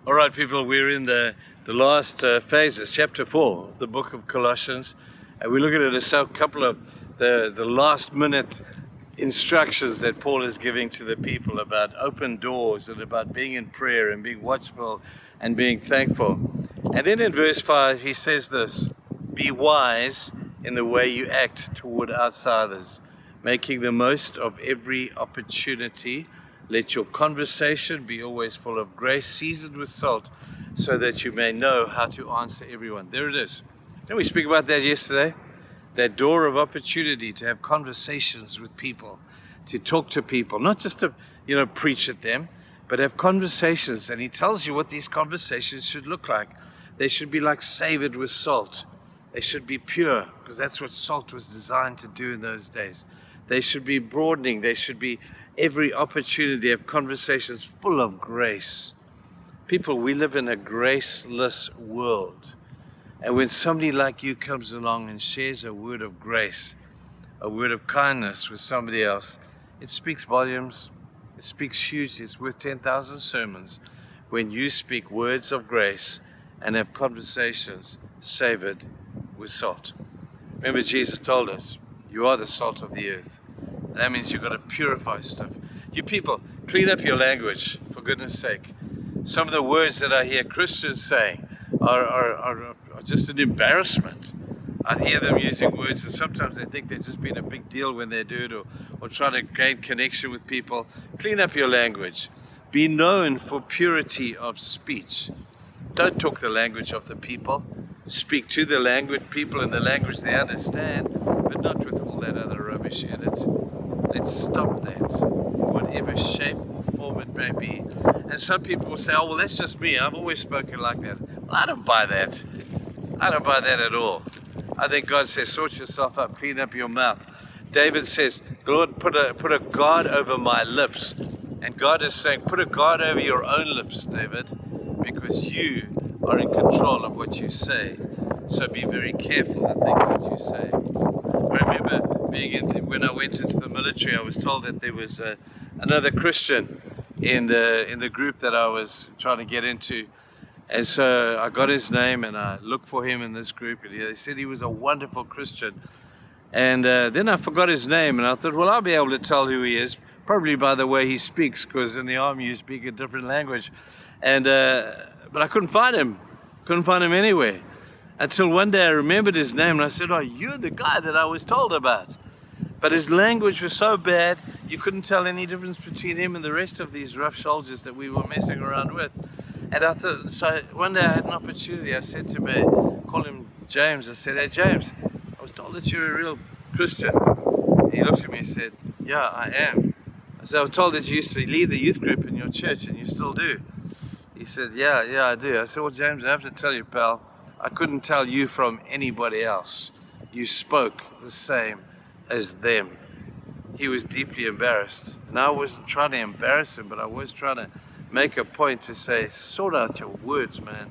All right, people, we're in the last phases, chapter 4 of the book of Colossians, and we're looking at a couple of the last minute instructions that Paul is giving to the people about open doors and about being in prayer and being watchful and being thankful. And then in verse 5 he says this: be wise in the way you act toward outsiders, making the most of every opportunity. Let your conversation be always full of grace, seasoned with salt, so that you may know how to answer everyone. There it is. Didn't we speak about that yesterday? That door of opportunity to have conversations with people, to talk to people, not just to, preach at them, but have conversations. And he tells you what these conversations should look like. They should be like savored with salt. They should be pure, because that's what salt was designed to do in those days. They should be broadening. They should be every opportunity of conversations full of grace. People, we live in a graceless world. And when somebody like you comes along and shares a word of grace, a word of kindness with somebody else, it speaks volumes. It speaks huge. It's worth 10,000 sermons when you speak words of grace and have conversations savored with salt. Remember, Jesus told us, you are the salt of the earth. And that means you've got to purify stuff. You people, clean up your language, for goodness sake. Some of the words that I hear Christians saying are just an embarrassment. I hear them using words, and sometimes they think they're just being a big deal when they do it, or trying to gain connection with people. Clean up your language. Be known for purity of speech. Don't talk the language of the people. Speak to the language people in the language they understand, but not with all that other rubbish in it. Let's stop that, whatever shape or form it may be. And some people will say, oh, well, that's just me. I've always spoken like that. Well, I don't buy that. I don't buy that at all. I think God says, sort yourself up, clean up your mouth. David says, Lord, put a guard over my lips. And God is saying, put a guard over your own lips, David, because you are in control of what you say. So be very careful in things that you say. I remember when I went into the military, I was told that there was another Christian in the group that I was trying to get into. And so I got his name and I looked for him in this group, and they said he was a wonderful Christian. And then I forgot his name, and I thought, well, I'll be able to tell who he is, probably by the way he speaks, because in the army you speak a different language. And but I couldn't find him anywhere. Until one day I remembered his name, and I said, oh, you're the guy that I was told about. But his language was so bad, you couldn't tell any difference between him and the rest of these rough soldiers that we were messing around with. And I thought, so one day I had an opportunity. I said to me, call him James. I said, hey, James, I was told that you're a real Christian. And he looked at me and said, yeah, I am. I said, I was told that you used to lead the youth group in your church, and you still do. He said, yeah, I do. I said, well, James, I have to tell you, pal, I couldn't tell you from anybody else. You spoke the same as them. He was deeply embarrassed. And I wasn't trying to embarrass him, but I was trying to make a point to say, sort out your words, man.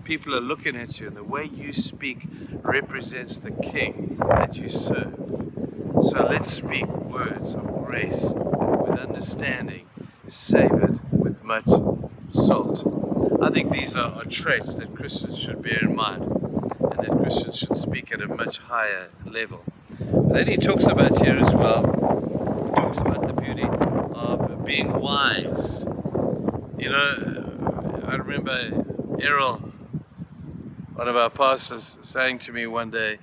People are looking at you, and the way you speak represents the King that you serve. So let's speak words of grace with understanding, savored with much salt. I think these are traits that Christians should bear in mind, and that Christians should speak at a much higher level. But then he talks about here as well, he talks about the beauty of being wise. I remember Errol, one of our pastors, saying to me one day,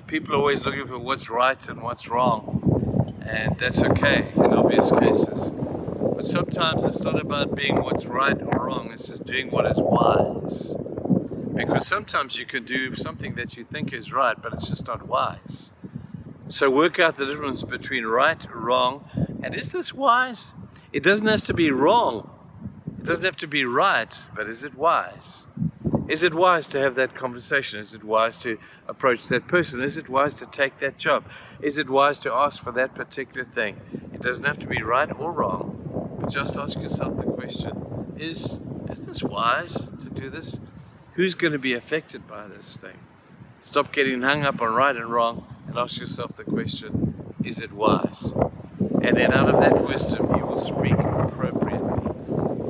people are always looking for what's right and what's wrong, and that's okay in obvious cases. But sometimes it's not about being what's right or wrong, it's just doing what is wise. Because sometimes you can do something that you think is right, but it's just not wise. So work out the difference between right, wrong, and is this wise? It doesn't have to be wrong. It doesn't have to be right, but is it wise? Is it wise to have that conversation? Is it wise to approach that person? Is it wise to take that job? Is it wise to ask for that particular thing? It doesn't have to be right or wrong, but just ask yourself the question, is this wise to do this? Who's going to be affected by this thing? Stop getting hung up on right and wrong and ask yourself the question, is it wise? And then out of that wisdom, you will speak appropriately.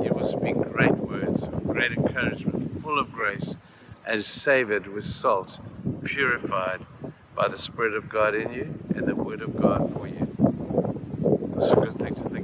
You will speak great words, great encouragement, full of grace, and savored with salt, purified by the Spirit of God in you and the Word of God for you. It's a good thing to think